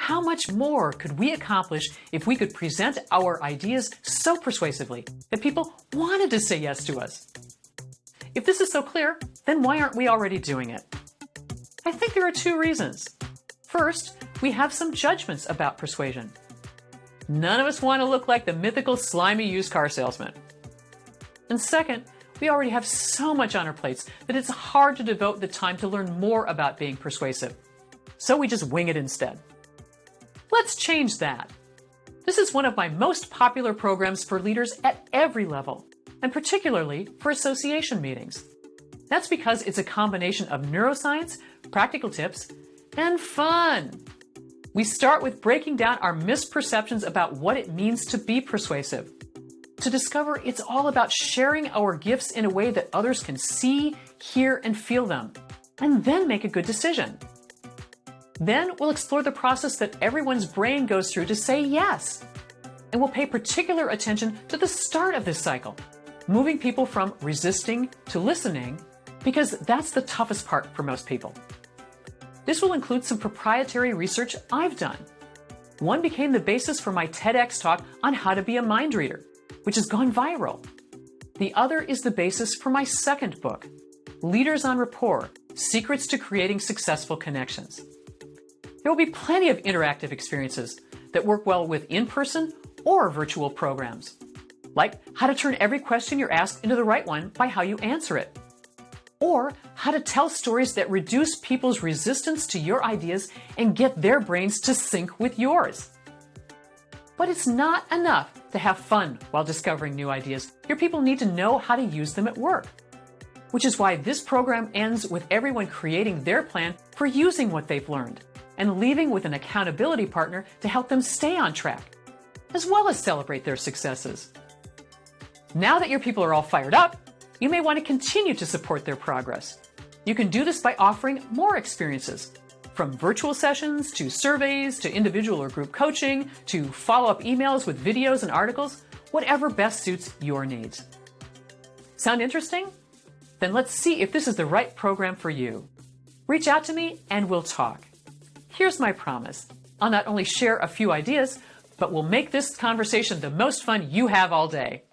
how much more could we accomplish if we could present our ideas so persuasively that people wanted to say yes to us? If this is so clear, then why aren't we already doing it? I think there are two reasons. First, we have some judgments about persuasion. None of us want to look like the mythical slimy used car salesman. And second, we already have so much on our plates that it's hard to devote the time to learn more about being persuasive. So we just wing it instead. Let's change that. This is one of my most popular programs for leaders at every level, and particularly for association meetings. That's because it's a combination of neuroscience, practical tips, and fun. We start with breaking down our misperceptions about what it means to be persuasive. To discover it's all about sharing our gifts in a way that others can see, hear, and feel them, and then make a good decision. Then we'll explore the process that everyone's brain goes through to say yes. And we'll pay particular attention to the start of this cycle, moving people from resisting to listening, because that's the toughest part for most people. This will include some proprietary research I've done. One became the basis for my TEDx talk on how to be a mind reader, which has gone viral. The other is the basis for my second book, Leaders on Rapport: Secrets to Creating Successful Connections. There will be plenty of interactive experiences that work well with in-person or virtual programs, like how to turn every question you're asked into the right one by how you answer it, or how to tell stories that reduce people's resistance to your ideas and get their brains to sync with yours. But it's not enough to have fun while discovering new ideas. Your people need to know how to use them at work, which is why this program ends with everyone creating their plan for using what they've learned and leaving with an accountability partner to help them stay on track, as well as celebrate their successes. Now that your people are all fired up, you may want to continue to support their progress. You can do this by offering more experiences, from virtual sessions to surveys to individual or group coaching to follow-up emails with videos and articles, whatever best suits your needs. Sound interesting? Then let's see if this is the right program for you. Reach out to me and we'll talk. Here's my promise. I'll not only share a few ideas, but we'll make this conversation the most fun you have all day.